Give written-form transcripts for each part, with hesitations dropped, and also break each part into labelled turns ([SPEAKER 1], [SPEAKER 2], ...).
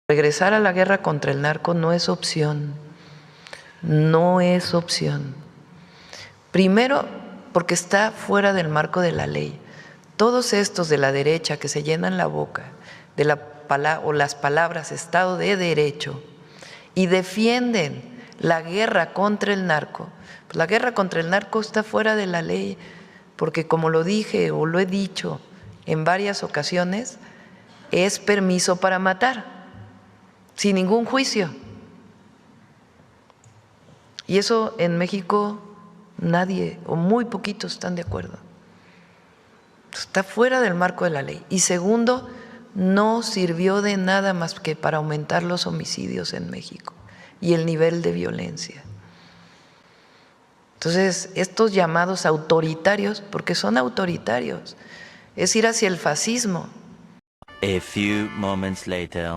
[SPEAKER 1] Regresar a la guerra contra el narco no es opción, no es opción. Primero, porque está fuera del marco de la ley. Todos estos de la derecha que se llenan la boca de las palabras Estado de Derecho y defienden la guerra contra el narco, pues la guerra contra el narco está fuera de la ley, porque como lo dije o lo he dicho en varias ocasiones, es permiso para matar, sin ningún juicio. Y eso en México nadie o muy poquitos están de acuerdo. Está fuera del marco de la ley. Y segundo, no sirvió de nada más que para aumentar los homicidios en México y el nivel de violencia. Entonces, estos llamados autoritarios, porque son autoritarios, es ir hacia el fascismo.
[SPEAKER 2] A few moments later.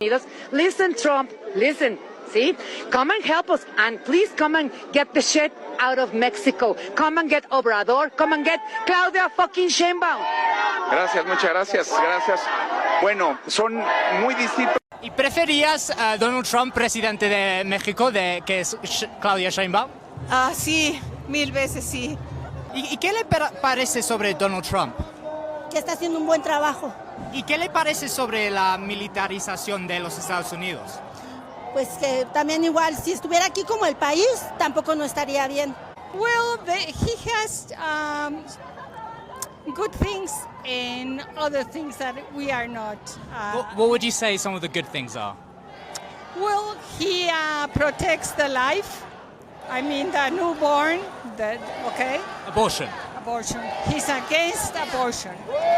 [SPEAKER 3] Listen, Trump, listen, see? Come and help us, and please come and get the shit out of Mexico. Come and get Obrador, come and get Claudia fucking Sheinbaum.
[SPEAKER 4] Gracias, muchas gracias, gracias. Bueno, son muy distintos.
[SPEAKER 5] ¿Y preferías a Donald Trump presidente de México que es Claudia Sheinbaum?
[SPEAKER 6] Ah, sí, 1000 veces sí.
[SPEAKER 5] ¿Y qué le parece sobre Donald Trump?
[SPEAKER 7] Que está haciendo un buen trabajo.
[SPEAKER 5] ¿Y qué le parece sobre la militarización de los Estados Unidos?
[SPEAKER 7] Pues que también igual, si estuviera aquí como el país, tampoco no estaría bien.
[SPEAKER 6] Well, he has good things and other things that we are not.
[SPEAKER 5] What would you say some of the good things are?
[SPEAKER 6] Well, he protects the life. I mean, the newborn, okay?
[SPEAKER 5] Abortion.
[SPEAKER 6] Abortion. He's against abortion,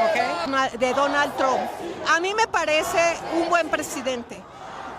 [SPEAKER 6] okay?
[SPEAKER 8] De Donald Trump. A mí me parece un buen presidente.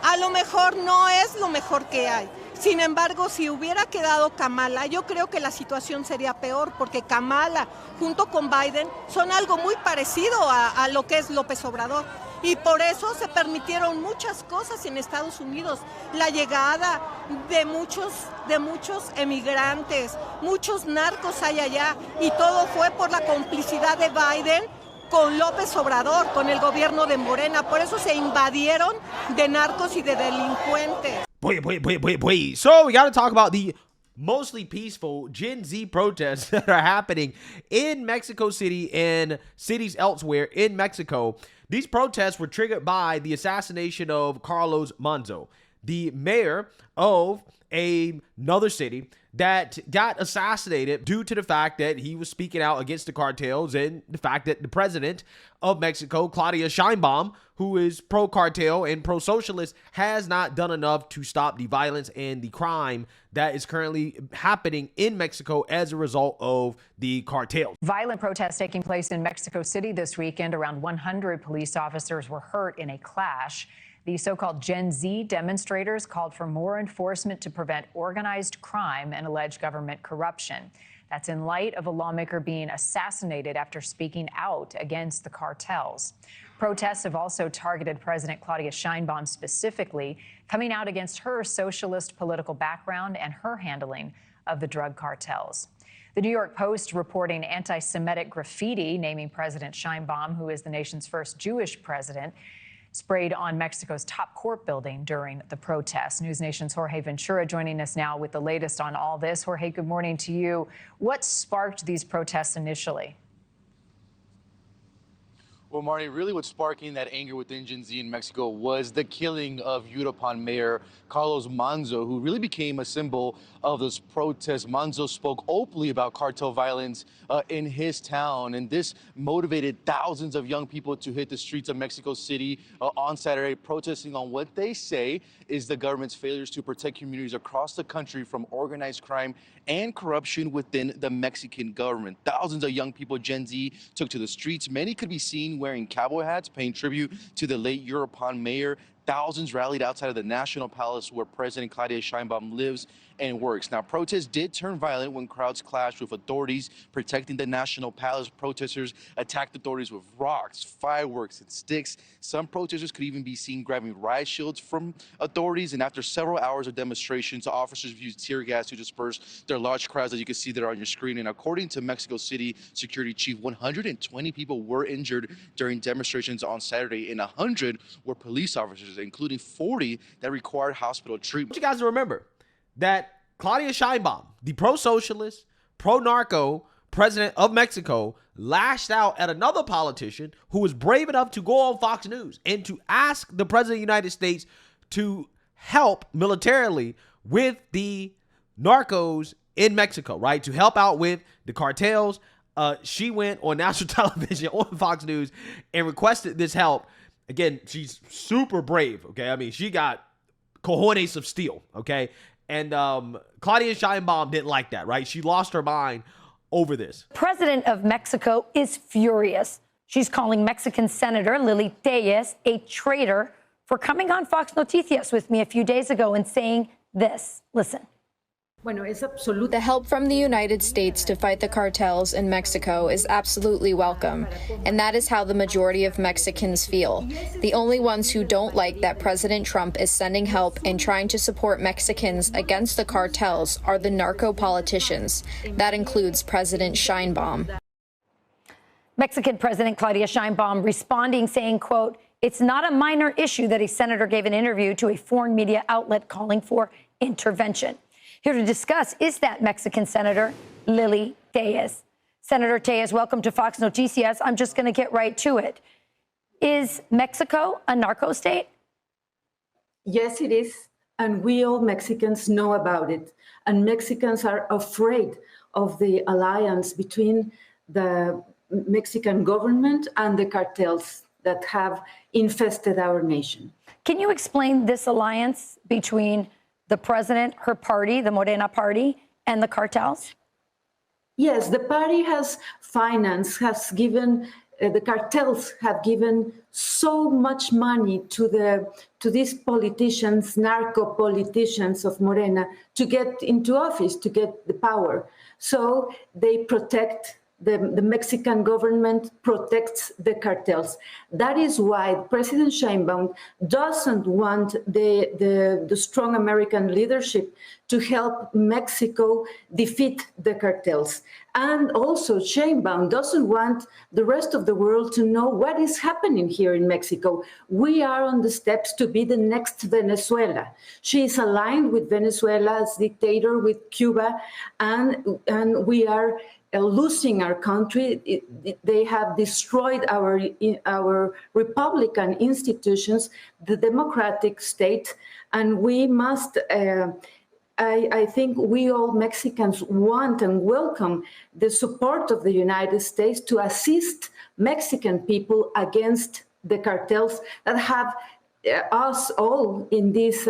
[SPEAKER 8] A lo mejor no es lo mejor que hay. Sin embargo, si hubiera quedado Kamala, yo creo que la situación sería peor, porque Kamala junto con Biden son algo muy parecido a lo que es López Obrador. Y por eso se permitieron muchas cosas en Estados Unidos. La llegada de muchos emigrantes, muchos narcos hay allá. Y todo fue por la complicidad de Biden con López Obrador, con el gobierno de Morena. Por eso se invadieron de narcos y de delincuentes.
[SPEAKER 9] Wait. So we got to talk about the mostly peaceful Gen Z protests that are happening in Mexico City and cities elsewhere in Mexico. These protests were triggered by the assassination of Carlos Manzo, the mayor of another city that got assassinated due to the fact that he was speaking out against the cartels and the fact that the president of Mexico, Claudia Sheinbaum, who is pro-cartel and pro-socialist, has not done enough to stop the violence and the crime that is currently happening in Mexico as a result of the cartel.
[SPEAKER 10] Violent protests taking place in Mexico City this weekend. Around 100 police officers were hurt in a clash. The so-called Gen Z demonstrators called for more enforcement to prevent organized crime and alleged government corruption. That's in light of a lawmaker being assassinated after speaking out against the cartels. Protests have also targeted President Claudia Sheinbaum specifically, coming out against her socialist political background and her handling of the drug cartels. The New York Post reporting anti-Semitic graffiti naming President Sheinbaum, who is the nation's first Jewish president, sprayed on Mexico's top court building during the protests. News Nation's Jorge Ventura joining us now with the latest on all this. Jorge, good morning to you. What sparked these protests initially?
[SPEAKER 11] Well, Marty, really what's sparking that anger within Gen Z in Mexico was the killing of Yucatan Mayor Carlos Manzo, who really became a symbol of this protest. Manzo spoke openly about cartel violence in his town, and this motivated thousands of young people to hit the streets of Mexico City on Saturday, protesting on what they say is the government's failures to protect communities across the country from organized crime and corruption within the Mexican government. Thousands of young people, Gen Z, took to the streets. Many could be seen wearing cowboy hats, paying tribute to the late Yucatan mayor. Thousands rallied outside of the National Palace where President Claudia Sheinbaum lives and works. Now, protests did turn violent when crowds clashed with authorities protecting the National Palace. Protesters attacked authorities with rocks, fireworks, and sticks. Some protesters could even be seen grabbing riot shields from authorities. And after several hours of demonstrations, officers used tear gas to disperse their large crowds, as you can see there on your screen. And according to Mexico City Security Chief, 120 people were injured during demonstrations on Saturday, and 100 were police officers charges, including 40 that required hospital treatment.
[SPEAKER 9] You guys remember that Claudia Sheinbaum, the pro-socialist, pro-narco president of Mexico, lashed out at another politician who was brave enough to go on Fox News and to ask the president of the United States to help militarily with the narcos in Mexico, right? To help out with the cartels. She went on national television on Fox News and requested this help. Again, she's super brave, okay? I mean, she got cojones of steel, okay? And Claudia Sheinbaum didn't like that, right? She lost her mind over this.
[SPEAKER 12] President of Mexico is furious. She's calling Mexican Senator Lili Tellez a traitor for coming on Fox Noticias with me a few days ago and saying this. Listen.
[SPEAKER 13] The help from the United States to fight the cartels in Mexico is absolutely welcome, and that is how the majority of Mexicans feel. The only ones who don't like that President Trump is sending help and trying to support Mexicans against the cartels are the narco politicians. That includes President Sheinbaum.
[SPEAKER 12] Mexican President Claudia Sheinbaum responding, saying, quote, "It's not a minor issue that a senator gave an interview to a foreign media outlet calling for intervention." Here to discuss is that Mexican Senator Lili Tellez. Senator Tellez, welcome to Fox Noticias. I'm just going to get right to it. Is Mexico a narco state?
[SPEAKER 14] Yes, it is. And we all Mexicans know about it. And Mexicans are afraid of the alliance between the Mexican government and the cartels that have infested our nation.
[SPEAKER 12] Can you explain this alliance between the president, her party, the Morena party, and the cartels?
[SPEAKER 14] Yes, the party has financed, has given, the cartels have given so much money to these politicians, narco politicians of Morena, to get into office, to get the power. So they protect. The Mexican government protects the cartels. That is why President Sheinbaum doesn't want the strong American leadership to help Mexico defeat the cartels. And also Sheinbaum doesn't want the rest of the world to know what is happening here in Mexico. We are on the steps to be the next Venezuela. She is aligned with Venezuela's dictator, with Cuba, and we are losing our country. They have destroyed our Republican institutions, the democratic state, and we must, I think we all Mexicans want and welcome the support of the United States to assist Mexican people against the cartels that have us all in this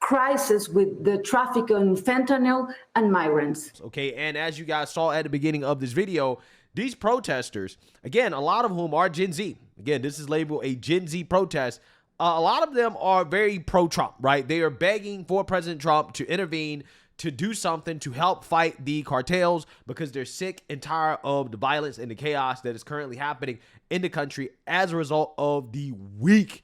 [SPEAKER 14] crisis with the traffic in fentanyl and migrants.
[SPEAKER 9] Okay, and as you guys saw at the beginning of this video, these protesters, again, a lot of whom are Gen Z. Again, this is labeled a Gen Z protest. A lot of them are very pro-Trump, right? They are begging for President Trump to intervene, to do something to help fight the cartels because they're sick and tired of the violence and the chaos that is currently happening in the country as a result of the weak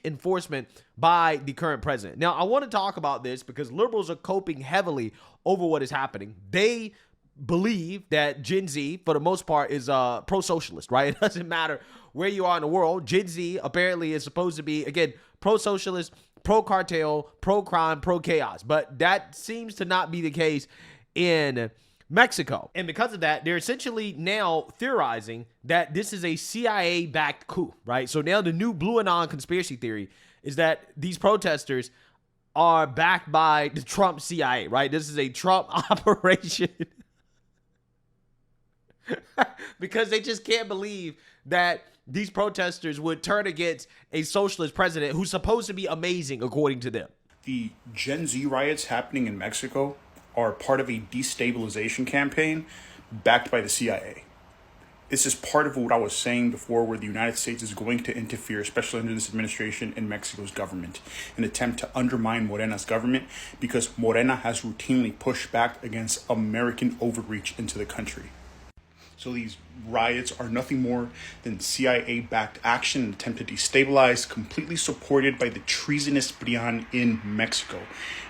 [SPEAKER 9] enforcement by the current president. Now, I want to talk about this because liberals are coping heavily over what is happening. They believe that Gen Z, for the most part, is pro-socialist, right? It doesn't matter where you are in the world. Gen Z apparently is supposed to be, again, pro-socialist, pro-cartel, pro-crime, pro-chaos. But that seems to not be the case in Mexico. And because of that, they're essentially now theorizing that this is a CIA-backed coup, right? So now the new Blue Anon conspiracy theory is that these protesters are backed by the Trump CIA, right? This is a Trump operation because they just can't believe that these protesters would turn against a socialist president who's supposed to be amazing, according to them.
[SPEAKER 15] The Gen Z riots happening in Mexico are part of a destabilization campaign backed by the CIA. This is part of what I was saying before, where the United States is going to interfere, especially under this administration, in Mexico's government, in an attempt to undermine Morena's government, because Morena has routinely pushed back against American overreach into the country. So these riots are nothing more than CIA-backed action, an attempt to destabilize, completely supported by the treasonous Brian in Mexico.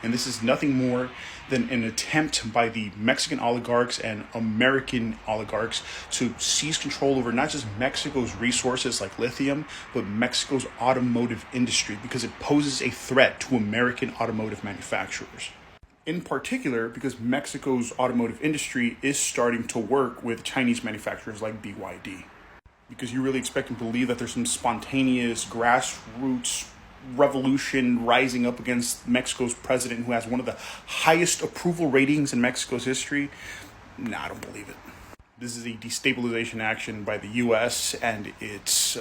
[SPEAKER 15] And this is nothing more than an attempt by the Mexican oligarchs and American oligarchs to seize control over not just Mexico's resources like lithium, but Mexico's automotive industry, because it poses a threat to American automotive manufacturers. In particular, because Mexico's automotive industry is starting to work with Chinese manufacturers like BYD. Because you really expect them to believe that there's some spontaneous grassroots revolution rising up against Mexico's president, who has one of the highest approval ratings in Mexico's history. Nah, I don't believe it. This is a destabilization action by the U.S. and its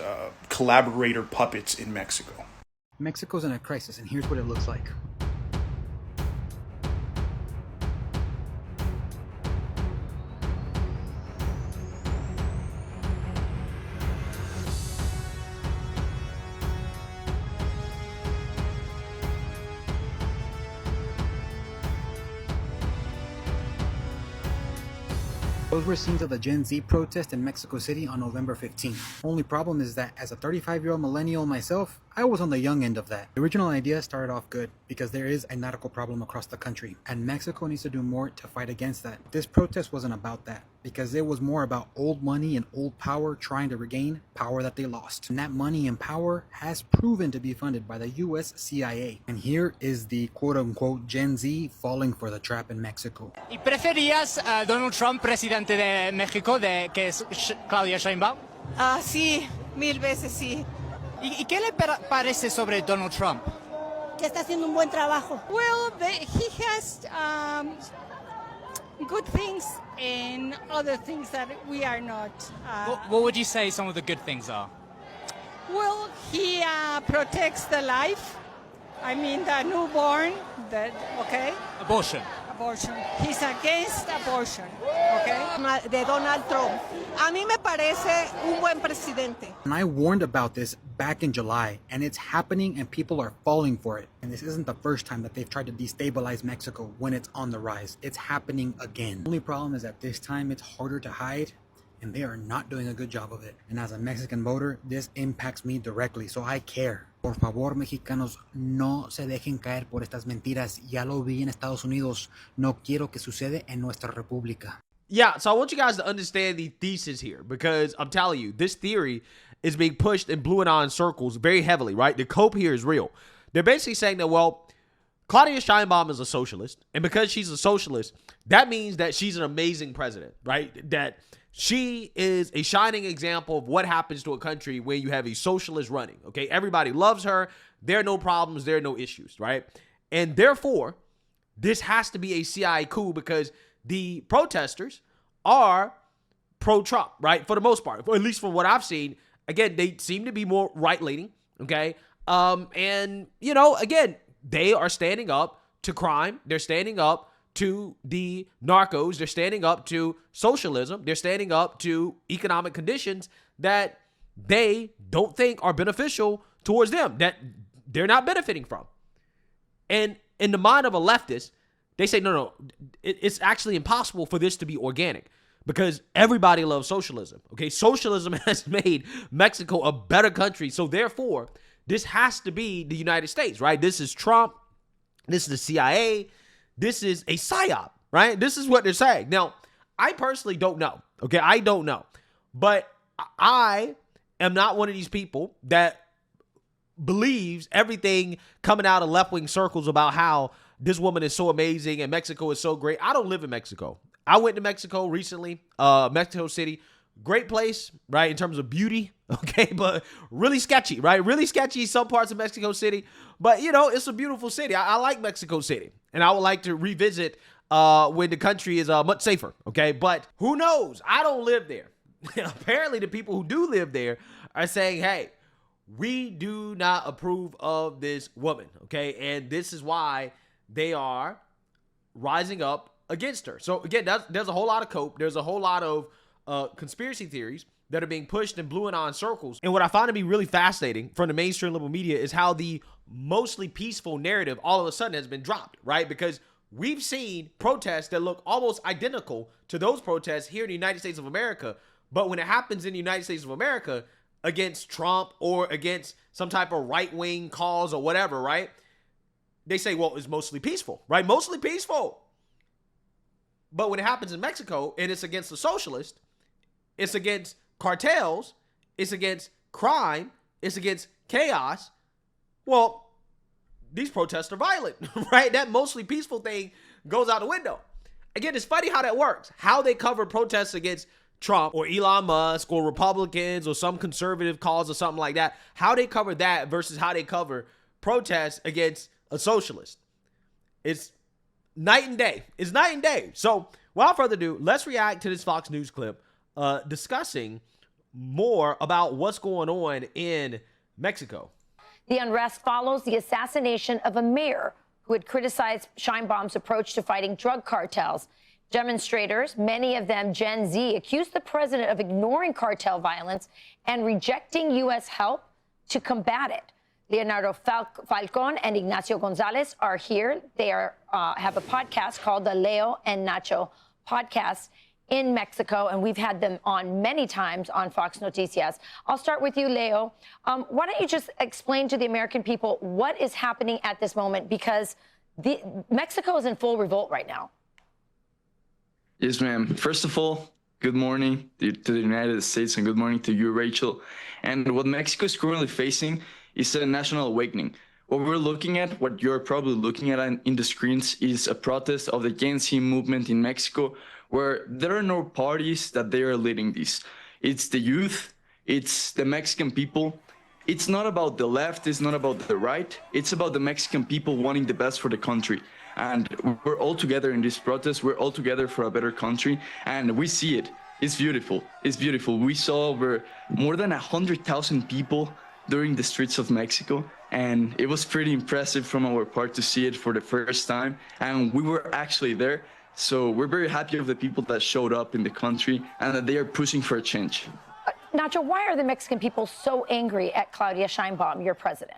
[SPEAKER 15] collaborator puppets in Mexico.
[SPEAKER 16] Mexico's in a crisis, and here's what it looks like. Those were scenes of the Gen Z protest in Mexico City on November 15th. Only problem is that as a 35-year-old millennial myself, I was on the young end of that. The original idea started off good because there is a narco problem across the country, and Mexico needs to do more to fight against that. This protest wasn't about that, because it was more about old money and old power trying to regain power that they lost. And that money and power has proven to be funded by the US CIA. And here is the quote-unquote Gen Z falling for the trap in Mexico.
[SPEAKER 5] ¿Y preferías a Donald Trump presidente de México, que es Claudia Sheinbaum?
[SPEAKER 8] Ah, sí, 1000 veces sí.
[SPEAKER 5] ¿Y qué le parece sobre Donald Trump?
[SPEAKER 7] Que está haciendo un buen trabajo.
[SPEAKER 6] Well, he has good things and other things that we are not.
[SPEAKER 5] What would you say some of the good things are?
[SPEAKER 6] Well, he protects the life. I mean, the newborn, okay?
[SPEAKER 5] Abortion.
[SPEAKER 6] Abortion. He's against abortion, okay?
[SPEAKER 8] De Donald Trump. A mí me parece un buen presidente.
[SPEAKER 16] And I warned about this back in July, and it's happening and people are falling for it. And this isn't the first time that they've tried to destabilize Mexico when it's on the rise. It's happening again. The only problem is that this time it's harder to hide, and they are not doing a good job of it. And as a Mexican voter, this impacts me directly, so I care. Por favor, mexicanos, no se dejen caer por estas mentiras. Ya lo vi en Estados Unidos. No quiero que suceda en nuestra república.
[SPEAKER 9] Yeah, so I want you guys to understand the thesis here, because I'm telling you, this theory is being pushed in blue and on circles very heavily, right? The cope here is real. They're basically saying that, well, Claudia Sheinbaum is a socialist, and because she's a socialist, that means that she's an amazing president, right? That she is a shining example of what happens to a country when you have a socialist running, okay? Everybody loves her. There are no problems. There are no issues, right? And therefore, this has to be a CIA coup because the protesters are pro-Trump, right? For the most part, or at least from what I've seen. Again, they seem to be more right-leaning, okay? And, you know, again, they are standing up to crime. They're standing up to the narcos. They're standing up to socialism. They're standing up to economic conditions that they don't think are beneficial towards them, that they're not benefiting from. And in the mind of a leftist, they say, no, it's actually impossible for this to be organic because everybody loves socialism, okay? Socialism has made Mexico a better country, so therefore, this has to be the United States, right? This is Trump. This is the CIA. This is a psyop, right? This is what they're saying. Now, I personally don't know, okay? I don't know. But I am not one of these people that believes everything coming out of left-wing circles about how this woman is so amazing and Mexico is so great. I don't live in Mexico. I went to Mexico recently, Mexico City. Great place, right, in terms of beauty, okay, but really sketchy, right? Really sketchy some parts of Mexico City, but, you know, it's a beautiful city. I like Mexico City, and I would like to revisit when the country is much safer, okay? But who knows? I don't live there. Apparently, the people who do live there are saying, hey, we do not approve of this woman, okay? And this is why they are rising up against her. So, again, there's a whole lot of cope. There's a whole lot of conspiracy theories that are being pushed in blue and on circles. And what I find to be really fascinating from the mainstream liberal media is how the mostly peaceful narrative all of a sudden has been dropped, right? Because we've seen protests that look almost identical to those protests here in the United States of America. But when it happens in the United States of America against Trump or against some type of right-wing cause or whatever, right? They say, well, it's mostly peaceful, right? Mostly peaceful. But when it happens in Mexico and it's against the socialists, it's against cartels, it's against crime, it's against chaos, well, these protests are violent, right? That mostly peaceful thing goes out the window. Again, it's funny how that works. How they cover protests against Trump or Elon Musk or Republicans or some conservative cause or something like that. How they cover that versus how they cover protests against a socialist. It's night and day. It's night and day. So without further ado, let's react to this Fox News clip discussing more about what's going on in Mexico.
[SPEAKER 12] The unrest follows the assassination of a mayor who had criticized Sheinbaum's approach to fighting drug cartels. Demonstrators, many of them Gen Z, accused the president of ignoring cartel violence and rejecting U.S. help to combat it. Leonardo Falcon and Ignacio Gonzalez are here. They have a podcast called the Leo and Nacho podcast in Mexico, and we've had them on many times on Fox Noticias. I'll start with you, Leo. Why don't you just explain to the American people what is happening at this moment, because Mexico is in full revolt right now.
[SPEAKER 17] Yes, ma'am. First of all, good morning to the United States and good morning to you, Rachel. And what Mexico is currently facing is a national awakening. What we're looking at, what you're probably looking at in the screens, is a protest of the Gen Z movement in Mexico, where there are no parties that they are leading this. It's the youth, it's the Mexican people. It's not about the left, it's not about the right, it's about the Mexican people wanting the best for the country. And we're all together in this protest, we're all together for a better country, and we see it. It's beautiful, it's beautiful. We saw over more than 100,000 people during the streets of Mexico, and it was pretty impressive from our part to see it for the first time, and we were actually there. So we're very happy of the people that showed up in the country and that they are pushing for a change.
[SPEAKER 12] Nacho, why are the Mexican people so angry at Claudia Sheinbaum, your president?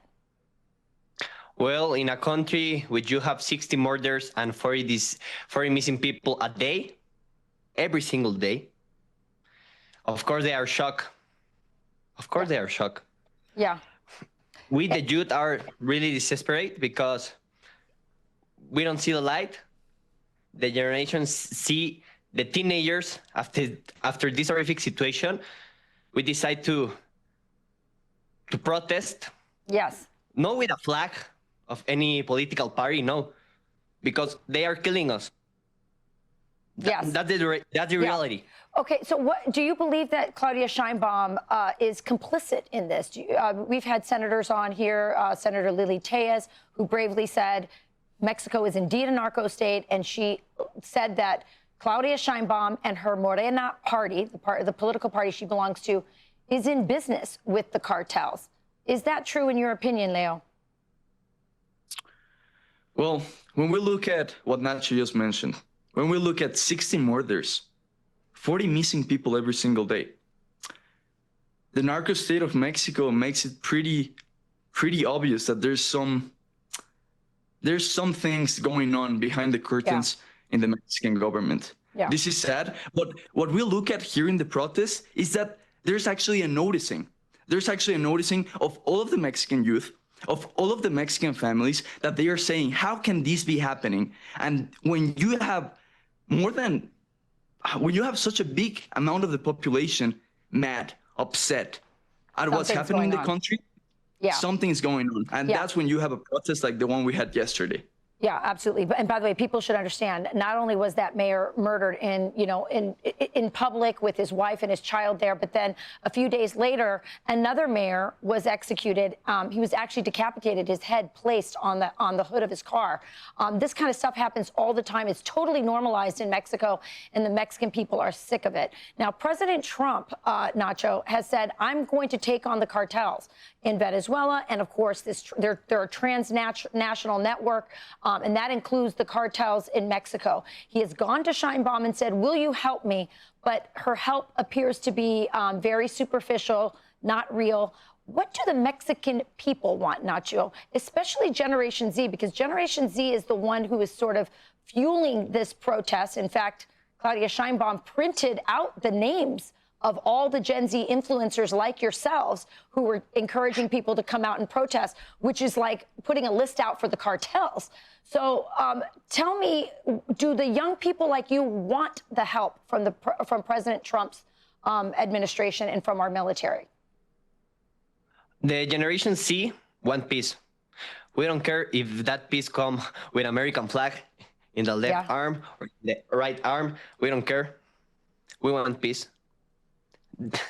[SPEAKER 18] Well, in a country which you have 60 murders and 40 missing people a day, every single day, of course they are shocked. Of course they are shocked.
[SPEAKER 12] Yeah.
[SPEAKER 18] We, the youth, are really desperate because we don't see the light. The generations see the teenagers after this horrific situation. We decide to protest.
[SPEAKER 12] Yes.
[SPEAKER 18] Not with a flag of any political party, no, because they are killing us.
[SPEAKER 12] Yes.
[SPEAKER 18] That's the reality.
[SPEAKER 12] Okay, so what do you believe that Claudia Sheinbaum is complicit in this? We've had senators on here, Senator Lily Tejas, who bravely said Mexico is indeed a narco state, and she said that Claudia Sheinbaum and her Morena party, the political party she belongs to, is in business with the cartels. Is that true in your opinion, Leo?
[SPEAKER 17] Well, when we look at what Nacho just mentioned, when we look at 60 murders, 40 missing people every single day, the narco state of Mexico makes it pretty obvious that there's some things going on behind the curtains in the Mexican government. Yeah. This is sad, but what we look at here in the protest is that there's actually a noticing. There's actually a noticing of all of the Mexican youth, of all of the Mexican families, that they are saying, how can this be happening? And when you have such a big amount of the population mad, upset at what's happening in the country, something is going on. And that's when you have a protest like the one we had yesterday.
[SPEAKER 12] Yeah, absolutely. And by the way, people should understand, not only was that mayor murdered in public with his wife and his child there, but then a few days later, another mayor was executed. He was actually decapitated, his head placed on the hood of his car. This kind of stuff happens all the time. It's totally normalized in Mexico, and the Mexican people are sick of it. Now, President Trump, Nacho, has said, I'm going to take on the cartels in Venezuela. And of course, they're a transnational network. And that includes the cartels in Mexico. He has gone to Sheinbaum and said, will you help me? But her help appears to be very superficial, not real. What do the Mexican people want, Nacho, especially Generation Z? Because Generation Z is the one who is sort of fueling this protest. In fact, Claudia Sheinbaum printed out the names of all the Gen Z influencers like yourselves who were encouraging people to come out and protest, which is like putting a list out for the cartels. So tell me, do the young people like you want the help from President Trump's administration and from our military?
[SPEAKER 18] The Generation Z want peace. We don't care if that peace come with American flag in the left arm or the right arm. We don't care. We want peace.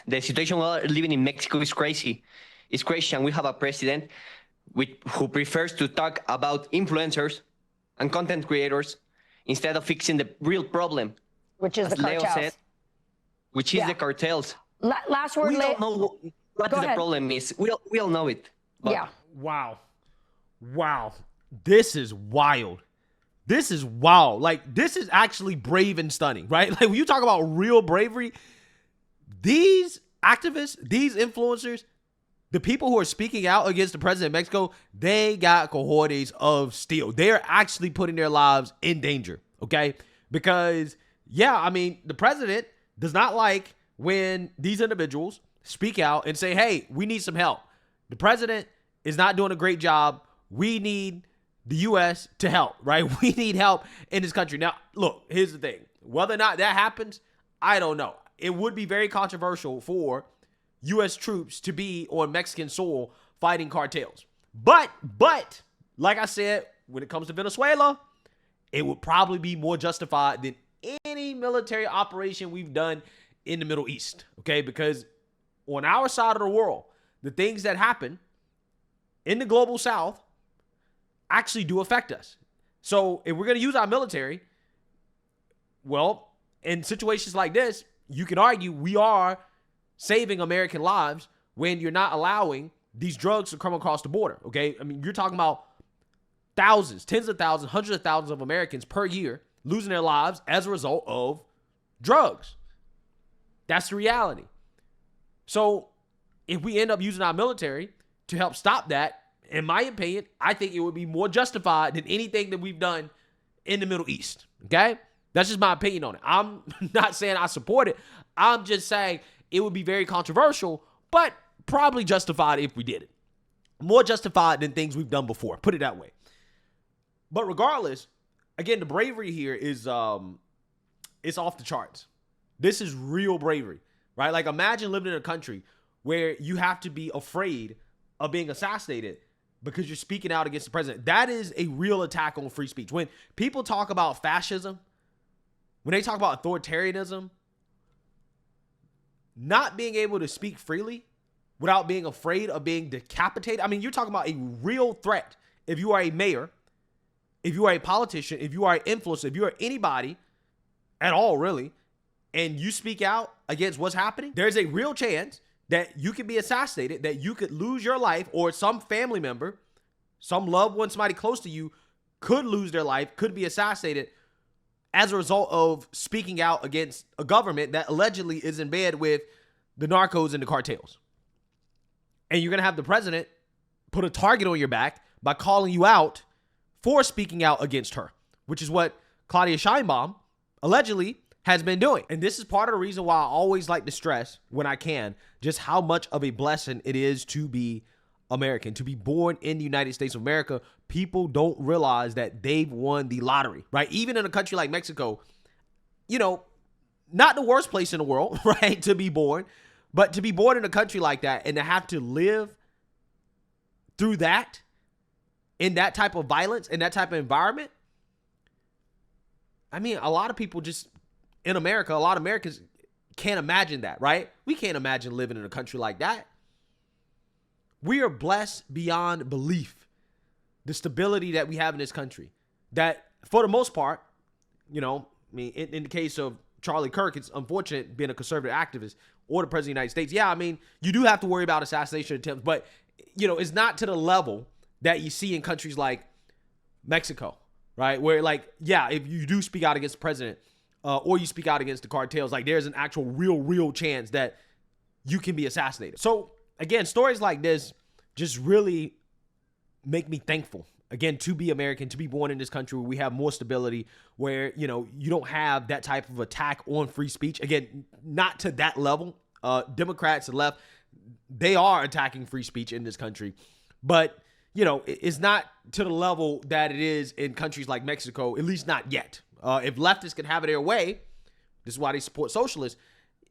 [SPEAKER 18] The situation we're living in Mexico is crazy. It's crazy, and we have a president who prefers to talk about influencers and content creators instead of fixing the real problem,
[SPEAKER 12] which is the cartels.
[SPEAKER 18] Leo said, which is the cartels.
[SPEAKER 12] Last word,
[SPEAKER 18] we don't know what the problem is. We all know it.
[SPEAKER 12] Yeah.
[SPEAKER 9] Wow. This is wild. This is wild. Like, this is actually brave and stunning, right? Like, when you talk about real bravery, these activists, these influencers, the people who are speaking out against the president of Mexico, they got cohortes of steel. They're actually putting their lives in danger, okay? Because, yeah, I mean, the president does not like when these individuals speak out and say, hey, we need some help. The president is not doing a great job. We need the U.S. to help, right? We need help in this country. Now, look, here's the thing. Whether or not that happens, I don't know. It would be very controversial for U.S. troops to be on Mexican soil fighting cartels. But, like I said, when it comes to Venezuela, it would probably be more justified than any military operation we've done in the Middle East, okay? Because on our side of the world, the things that happen in the global south actually do affect us. So if we're going to use our military, well, in situations like this, you can argue we are saving American lives when you're not allowing these drugs to come across the border, okay? I mean, you're talking about thousands, tens of thousands, hundreds of thousands of Americans per year losing their lives as a result of drugs. That's the reality. So if we end up using our military to help stop that, in my opinion, I think it would be more justified than anything that we've done in the Middle East, okay? That's just my opinion on it. I'm not saying I support it. I'm just saying it would be very controversial, but probably justified if we did it. More justified than things we've done before, put it that way. But regardless, again, the bravery here is it's off the charts. This is real bravery, right? Like, imagine living in a country where you have to be afraid of being assassinated because you're speaking out against the president. That is a real attack on free speech. When people talk about fascism, when they talk about authoritarianism, not being able to speak freely without being afraid of being decapitated. I mean, you're talking about a real threat. If you are a mayor, if you are a politician, if you are an influencer, if you are anybody at all, really, and you speak out against what's happening, there's a real chance that you could be assassinated, that you could lose your life, or some family member, some loved one, somebody close to you could lose their life, could be assassinated as a result of speaking out against a government that allegedly is in bed with the narcos and the cartels. And you're going to have the president put a target on your back by calling you out for speaking out against her, which is what Claudia Sheinbaum allegedly has been doing. And this is part of the reason why I always like to stress, when I can, just how much of a blessing it is to be American, to be born in the United States of America. People don't realize that they've won the lottery, right? Even in a country like Mexico, you know, not the worst place in the world, right, to be born, but to be born in a country like that and to have to live through that, in that type of violence, in that type of environment. I mean, a lot of people just, in America, a lot of Americans can't imagine that, right? We can't imagine living in a country like that. We are blessed beyond belief. The stability that we have in this country, that for the most part, you know, I mean, in the case of Charlie Kirk, it's unfortunate being a conservative activist or the president of the United States. Yeah, I mean, you do have to worry about assassination attempts, but, you know, it's not to the level that you see in countries like Mexico, right? Where, like, yeah, if you do speak out against the president or you speak out against the cartels, like, there's an actual real chance that you can be assassinated. So again, stories like this just really make me thankful, again, to be American, to be born in this country where we have more stability, where, you know, you don't have that type of attack on free speech. Again, not to that level. Democrats and left, they are attacking free speech in this country. But, you know, it's not to the level that it is in countries like Mexico, at least not yet. If leftists could have it their way, this is why they support socialists,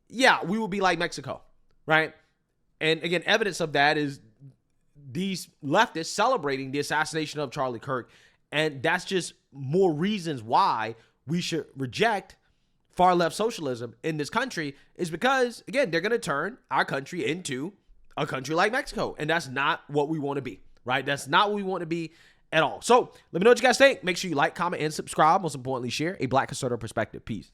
[SPEAKER 9] yeah, we would be like Mexico, right? And again, evidence of that is these leftists celebrating the assassination of Charlie Kirk. And that's just more reasons why we should reject far left socialism in this country, is because, again, they're going to turn our country into a country like Mexico. And that's not what we want to be, right? That's not what we want to be at all. So let me know what you guys think. Make sure you like, comment, and subscribe. Most importantly, share a Black conservative perspective. Peace.